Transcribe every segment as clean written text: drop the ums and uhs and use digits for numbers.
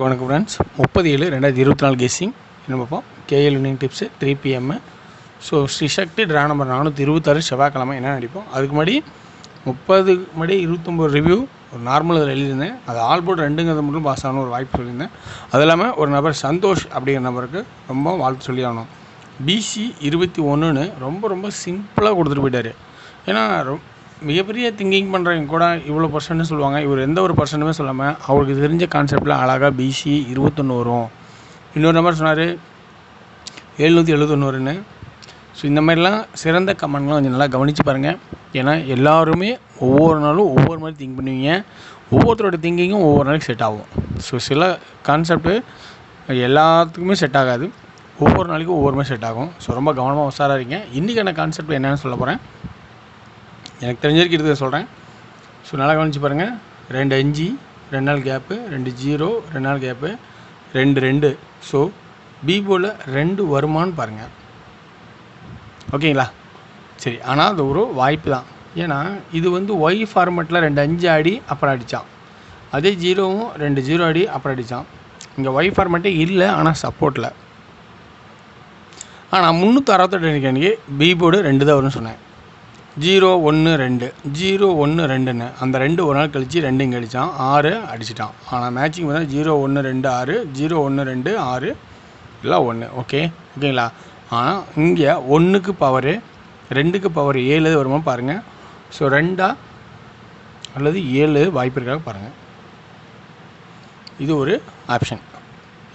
வணக்கம் friends. 30/7/2024 guessing என்ன பார்ப்போம். KL winning tips 3 PM. So Srisakthi draw number 426 செவ்வாய்க்கிழமை என்ன நடிப்போம். அதுக்கு முன்னாடி 30 முன்னாடி 29 ரிவ்யூ ஒரு நார்மல் இதில் எழுதியிருந்தேன். அது ஆல் போர்டு 2ங்கிறது மட்டும் பாஸ் ஆகணும் ஒரு வாய்ப்பு சொல்லியிருந்தேன். அது இல்லாமல் ஒரு நபர் சந்தோஷ் அப்படிங்கிற நபருக்கு ரொம்ப வாழ்த்து சொல்லி ஆகணும். BC 21ன்னு ரொம்ப சிம்பிளாக கொடுத்துட்டு போயிட்டார். ஏன்னா மிகப்பெரிய திங்கிங் பண்ணுறவங்க கூட இவ்வளோ பர்சன்ட்னு சொல்லுவாங்க. இவர் எந்த ஒரு பர்சன்ட்டுமே சொல்லாமல் அவருக்கு தெரிஞ்ச கான்செப்டில் அழகாக BC 21 வரும். இன்னொரு நம்பர் சொன்னார் 771ன்னு. ஸோ இந்த மாதிரிலாம் சிறந்த கமெண்ட்லாம் கொஞ்சம் நல்லா கவனித்து பாருங்கள். ஏன்னா எல்லாருமே ஒவ்வொரு நாளும் ஒவ்வொரு மாதிரி திங்க் பண்ணுவீங்க. ஒவ்வொருத்தரோட திங்கிங்கும் ஒவ்வொரு நாளைக்கு செட் ஆகும். ஸோ சில கான்செப்ட்டு எல்லாத்துக்குமே செட் ஆகாது. ஒவ்வொரு நாளைக்கும் ஒவ்வொரு மாதிரி செட் ஆகும். ஸோ ரொம்ப கவனமாக உஷாராக இருக்கீங்க. இன்றைக்கான கான்செப்ட் என்னென்னு சொல்ல போகிறேன். எனக்கு தெரிஞ்சிருக்கு இதை சொல்கிறேன். ஸோ நல்லா கவனிச்சு பாருங்கள். 2 5 2 நாள் கேப்பு, 2 0 2 நாள் கேப்பு, 2 2. ஸோ பி போல் 2 வருமானு பாருங்கள். ஓகேங்களா? சரி, ஆனால் அது ஒரு வாய்ப்பு தான். ஏன்னா இது வந்து ஒய் ஃபார்மெட்டில் 2 5 ஆடி அப்புறம் அடித்தான். அதே 0வும் 2 0 ஆடி அப்புறம் அடித்தான். இங்கே ஒய் ஃபார்மெட்டே இல்லை, ஆனால் சப்போர்ட்டில். ஆனால் 368 அன்றைக்கி பி போர்டு 2 தான் வரும்னு சொன்னேன். 0 1 2 0 1 2ன்னு அந்த 2 ஒரு நாள் கழித்து 2 இங்கே அடித்தான், 6 அடிச்சிட்டான். ஆனால் மேட்சிங் பார்த்தா 0 1 2 6 0 1 2 6 எல்லாம் 1. ஓகேங்களா? ஆனால் இங்கே 1க்கு பவரு 2க்கு பவர் 7 வருமா பாருங்கள். ஸோ 2 அல்லது 7 வாய்ப்பு இருக்காக பாருங்கள். இது ஒரு ஆப்ஷன்.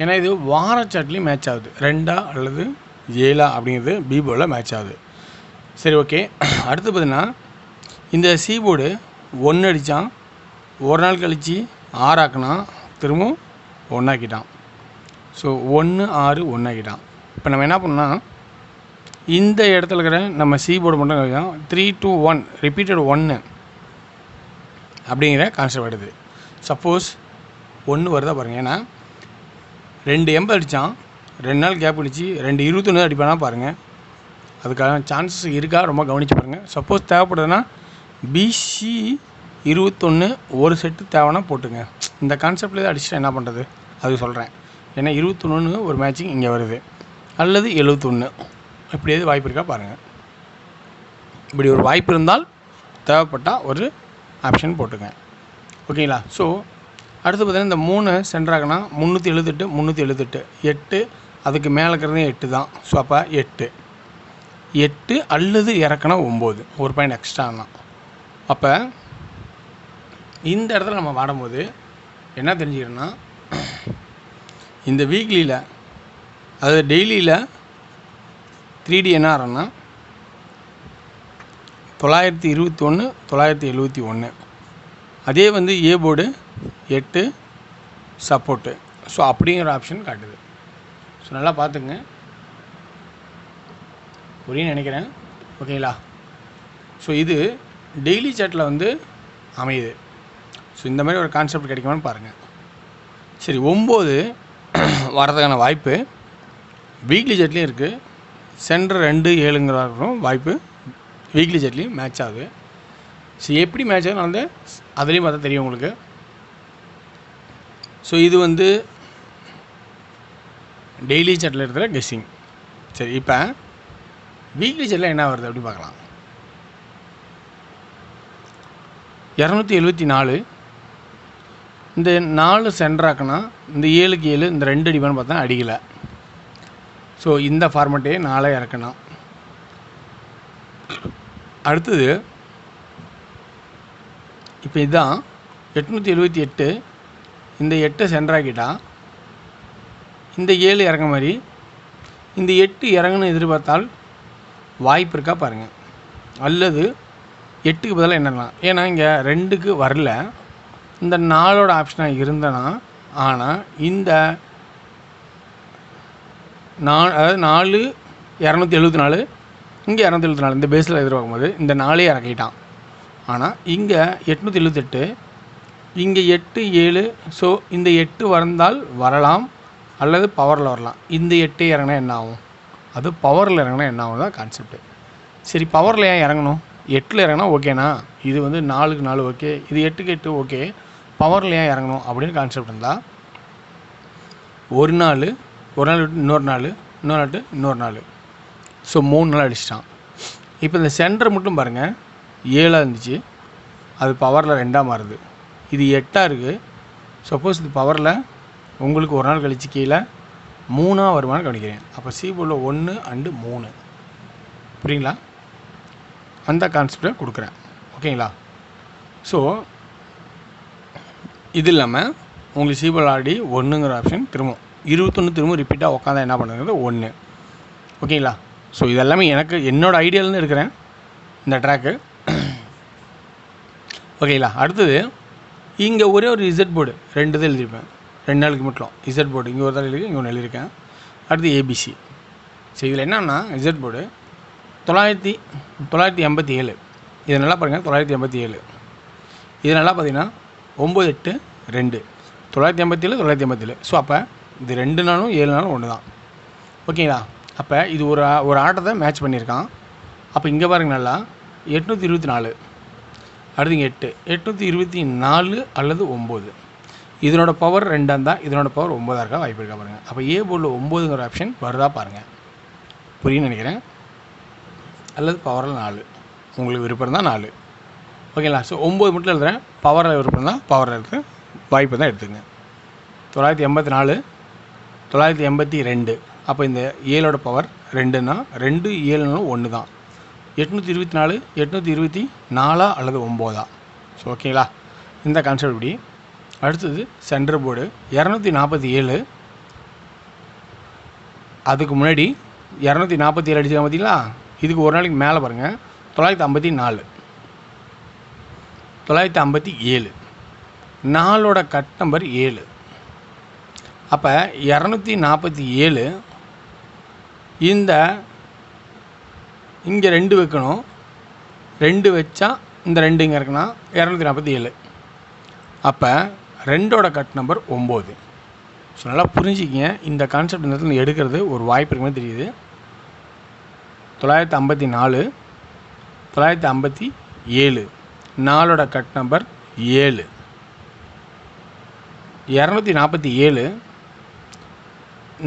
ஏன்னா இது வார சாட்லேயும் மேட்ச் ஆகுது. 2 அல்லது 7 அப்படிங்கிறது பி போர்டில் மேட்ச் ஆகுது. சரி, ஓகே. அடுத்து பார்த்தீங்கன்னா இந்த சி போர்டு 1 அடித்தான், ஒரு நாள் கழித்து 6 ஆக்கினான், திரும்பவும் 1 ஆக்கிட்டான். ஸோ 1 6 1 ஆக்கிட்டான். இப்போ நம்ம என்ன பண்ணோம்னா இந்த இடத்துல இருக்கிற நம்ம சி போர்டு மட்டும் கழிச்சோம் 3 2 1 ரிப்பீட்டட் 1 அப்படிங்கிற கான்செப்ட் வருது. சப்போஸ் 1 வருதா பாருங்கள். ஏன்னா 2 80 அடித்தான், 2 நாள் கேப் அடித்து 2 21 அடிப்பானா பாருங்கள். அதுக்கான சான்சஸ் இருக்கா ரொம்ப கவனித்து பாருங்கள். சப்போஸ் தேவைப்படுதுன்னா BC 21 ஒரு செட்டு தேவைன்னா போட்டுங்க. இந்த கான்செப்டில் தான் அடிச்சுட்டு என்ன பண்ணுறது அது சொல்கிறேன். ஏன்னா 21 ஒரு மேட்சிங் இங்கே வருது, அல்லது 71 இப்படி எது வாய்ப்பு இருக்கா பாருங்கள். இப்படி ஒரு வாய்ப்பு இருந்தால் தேவைப்பட்டால் ஒரு ஆப்ஷன் போட்டுங்க. ஓகேங்களா? ஸோ அடுத்து பார்த்தீங்கன்னா இந்த 3 சென்டராகனா 378 378 8 அதுக்கு மேலே இருக்கிறதே 8 தான். ஸோ அப்போ 8 அல்லது இறக்குனா 9 ஒரு பாயிண்ட் எக்ஸ்ட்ரானா. அப்போ இந்த இடத்துல நம்ம வாடும்போது என்ன தெரிஞ்சுக்கிறோன்னா இந்த வீக்லியில் அதாவது டெய்லியில் 3D என்ன ஆகிறோன்னா 921 971. அதே வந்து ஏ போர்டு 8 சப்போர்ட்டு. ஸோ அப்படிங்கிற ஆப்ஷன் காட்டுது. ஸோ நல்லா பார்த்துங்க, புரியுன்னு நினைக்கிறேன். ஓகேங்களா? ஸோ இது டெய்லி சாட்டில் வந்து அமையுது. ஸோ இந்த மாதிரி ஒரு கான்செப்ட் கிடைக்குமான்னு பாருங்கள். சரி, 9 வரதுக்கான வாய்ப்பு வீக்லி சாட்லேயும் இருக்குது. சென்டர் 2 7ங்கிற வாய்ப்பு வீக்லி சாட்லேயும் மேட்ச் ஆகுது. ஸோ எப்படி மேட்ச் ஆகுது நான் வந்து அதுலேயும் பார்த்தா தெரியும் உங்களுக்கு. ஸோ இது வந்து டெய்லி சாட்டில் இருக்கிற கெஸ்ஸிங். சரி, இப்போ வீக்லி சாட்டில் என்ன வருது அப்படின்னு பார்க்கலாம். 274 இந்த 4 சென்டராக்குனா இந்த 7க்கு 7 இந்த 2 அடிப்பான்னு பார்த்தா அடிக்கலை. ஸோ இந்த ஃபார்மெட்டே 4 இறக்கணும். அடுத்தது இப்போ இதுதான் 878 இந்த 8 சென்டராக்கிட்டா இந்த 7 இறங்க மாதிரி இந்த 8 இறங்கணும்னு எதிர்பார்த்தால் வாய்ப்பு இருக்கா பாருங்கள். அல்லது 8க்கு பதிலாக என்னலாம். ஏன்னா இங்கே 2க்கு வரல, இந்த 4ஓட ஆப்ஷனாக இருந்தனா. ஆனால் இந்த 4 274 இங்கே 274 இந்த பேஸில் எதிர்பார்க்கும் போது இந்த 4 இறக்கிட்டான். ஆனால் இங்கே 878 இங்கே 8 7. ஸோ இந்த 8 வந்தால் வரலாம், அல்லது பவரில் வரலாம். இந்த 8 இறங்கினா என்ன ஆகும், அது பவரில் இறங்கினா என்ன ஆகும் தான் கான்செப்ட்டு. சரி, பவரில் ஏன் இறங்கணும்? 8ல் இறங்கினா ஓகேண்ணா, இது வந்து 4க்கு 4 ஓகே, இது 8க்கு 8 ஓகே, பவரில் ஏன் இறங்கணும் அப்படின்னு கான்செப்ட் இருந்தால் ஒரு நாள் விட்டு இன்னொரு நாள் இன்னொரு நாள். ஸோ 3 நாள் அடிச்சிட்டான். இப்போ இந்த சென்டர் மட்டும் பாருங்கள், 7 இருந்துச்சு, அது பவரில் 2 மாறுது. இது 8 இருக்குது. சப்போஸ் இது பவரில் உங்களுக்கு ஒரு நாள் கழிச்சு கீழே 3 வருமானு கவனிக்கிறேன். அப்போ சி போர்டில் 1 அண்டு 3. புரியுங்களா? அந்த கான்செப்டை கொடுக்குறேன். ஓகேங்களா? ஸோ இது இல்லாமல் உங்களுக்கு சி போர்டில் ஆல்ரெடி 1ங்கிற ஆப்ஷன் திரும்ப 21 திரும்ப ரிப்பீட்டாக உட்காந்தா என்ன பண்ணுறது 1. ஓகேங்களா? ஸோ இதெல்லாமே எனக்கு என்னோடய ஐடியாவிலேருந்து எடுக்கிறேன் இந்த ட்ராக்கு. ஓகேங்களா? அடுத்தது இங்கே ஒரே ஒரு இசட் போர்டு 2 தான் எழுதியிருப்பேன், 2 நாளுக்கு மட்டும் இசட் போர்டு இங்கே ஒரு தான் எழுதி இங்கே ஒன்று எழுதியிருக்கேன். அடுத்து ஏபிசி. ஸோ இதில் என்னென்னா இசட் போர்டு 987. இது நல்லா பாருங்கள், 987. இது நல்லா பார்த்தீங்கன்னா 982 987 987. ஸோ அப்போ இது 2 நாளும் 7 நாளும் ஒன்று தான். ஓகேங்களா? அப்போ இது ஒரு ஆட்டத்தை மேட்ச் பண்ணியிருக்கான். அப்போ இங்கே பாருங்கள் நல்லா 824. அடுத்து இங்கே 824 அல்லது 9. இதனோட பவர் 2 இருந்தால் இதனோட பவர் 9 இருக்கா வாய்ப்பு இருக்கா பாருங்கள். அப்போ ஏ போர்டில் 9ங்கிற ஆப்ஷன் வருதா பாருங்கள். புரியுன்னு நினைக்கிறேன். அல்லது பவரில் 4 உங்களுக்கு விருப்பம் தான் 4. ஓகேங்களா? ஸோ 9 மட்டும் எழுதுகிறேன். பவரில் விருப்பம் தான் பவரில் இருக்க வாய்ப்பு தான் எடுத்துங்க. 984 982. அப்போ இந்த 7ஓட பவர் 2ன்னா 2 7 1 தான். 824 824 அல்லது 9. ஸோ ஓகேங்களா? இந்த கான்செப்ட் இப்படி. அடுத்தது சென்டர் போர்டு 247. அதுக்கு முன்னாடி 247 அடிச்சாங்க பார்த்தீங்களா? இதுக்கு ஒரு நாளைக்கு மேலே பாருங்கள் 954 957. 4ஓட கட் நம்பர் 7. அப்போ 247 இந்த இங்கே 2 வைக்கணும், 2 வச்சா இந்த 2 இங்கே இருக்குன்னா 247. அப்போ 2ஓட கட் நம்பர் 9. ஸோ நல்லா புரிஞ்சுக்கிங்க. இந்த கான்செப்ட் இந்த இடத்துல எடுக்கிறது ஒரு வாய்ப்பு இருக்குமே தெரியுது. 954 957 4ஓட கட் நம்பர் 7. 247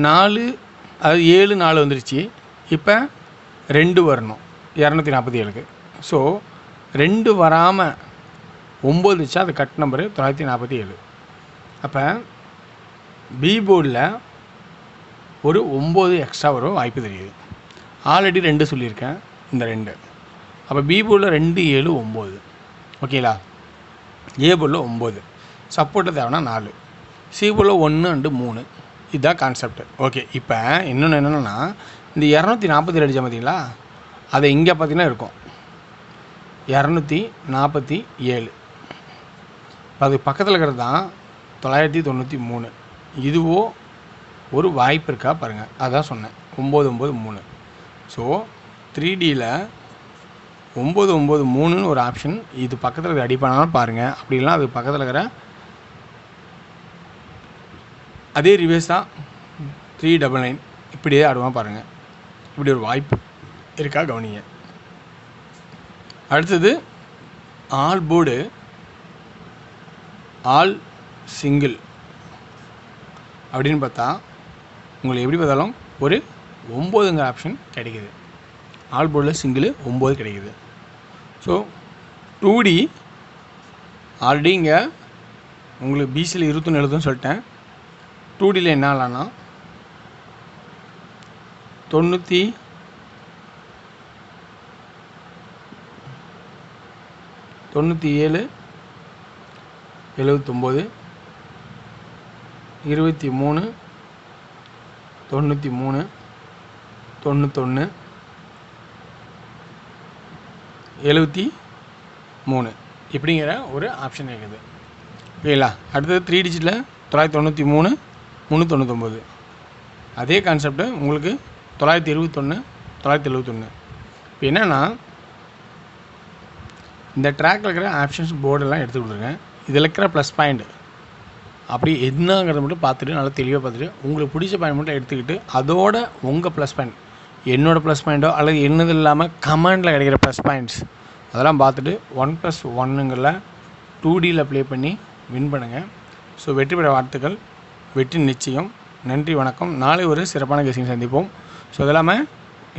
4 அது 7 4 வந்துருச்சு. இப்போ 2 வரணும் 247க்கு. ஸோ 2 வராமல் 9 வச்சா அது கட் நம்பரு 947. அப்போ பி போர்டில் ஒரு 9 எக்ஸ்ட்ரா வரும் வாய்ப்பு தெரியுது. ஆல்ரெடி 2 சொல்லியிருக்கேன், இந்த 2. அப்போ பி போர்டில் 2 7 9. ஓகேங்களா? ஏ போர்டில் 9. சப்போர்ட்டு தேவைன்னா 4. சி போர்டில் 1 அண்டு 3. இதுதான் கான்செப்ட். ஓகே. இப்போ இன்னொன்று என்னென்னா இந்த 247 அடித்தா பார்த்தீங்களா, அதை இங்கே பார்த்தீங்கன்னா இருக்கும் 247. இப்போ அது பக்கத்தில் இருக்கிறது தான் 993. இதுவோ ஒரு வாய்ப்பு இருக்கா பாருங்கள். அதான் சொன்னேன் 993. ஸோ 3Dயில் 993ன்னு ஒரு ஆப்ஷன் இது பக்கத்தில் இருக்கிற அடி பண்ணாலும் பாருங்கள். அப்படிலாம் அது பக்கத்தில் இருக்கிற அதே ரிவேர்ஸாக 399 இப்படியே ஆடுவான் பாருங்கள். இப்படி ஒரு வாய்ப்பு இருக்கா கவனிங்க. அடுத்தது ஆல் போர்டு ஆல் சிங்கிள் அப்படின்னு பார்த்தா உங்களுக்கு எப்படி பார்த்தாலும் ஒரு 9ங்கிற ஆப்ஷன் கிடைக்குது. ஆல் போர்டில் சிங்கிள் 9 கிடைக்குது. ஸோ 2D ஆல்ரெடி இங்கே உங்களுக்கு பிசியில் 21 எழுதுன்னு சொல்லிட்டேன். 2Dயில் என்ன ஆகலான்னா 97 79 23 93 91 73 இப்படிங்கிற ஒரு ஆப்ஷன் இருக்குது. ஓகேங்களா? அடுத்தது 3 டிஜிட்டில் 993 399. அதே கான்செப்டு உங்களுக்கு 921 971. இப்போ என்னென்னா இந்த ட்ராக்கில் இருக்கிற ஆப்ஷன்ஸ் போர்டெல்லாம் எடுத்து கொடுத்துருங்க. இதில் இருக்கிற ப்ளஸ் பாயிண்ட் அப்படி என்னங்கிறத மட்டும் பார்த்துட்டு நல்லா தெளிவாக பார்த்துட்டு உங்களுக்கு பிடிச்ச பாயிண்ட் மட்டும் எடுத்துக்கிட்டு அதோட உங்கள் ப்ளஸ் பாயிண்ட் என்னோடய ப்ளஸ் பாயிண்ட்டோ அல்லது என்னது இல்லாமல் கமாண்டில் கிடைக்கிற ப்ளஸ் பாயிண்ட்ஸ் அதெல்லாம் பார்த்துட்டு 1+1ங்கிற 2Dயில் ப்ளே பண்ணி வின் பண்ணுங்கள். ஸோ வெற்றி பெற வாழ்த்துக்கள். வெற்றி நிச்சயம். நன்றி வணக்கம். நாளை ஒரு சிறப்பான கெஸிங் சந்திப்போம். ஸோ அது இல்லாமல்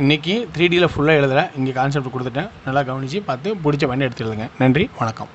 இன்றைக்கி 3Dயில் ஃபுல்லாக எழுதலை, இங்கே கான்செப்ட் கொடுத்துட்டேன். நல்லா கவனித்து பார்த்து பிடிச்ச பண்ணி எடுத்து எழுதுங்க. நன்றி வணக்கம்.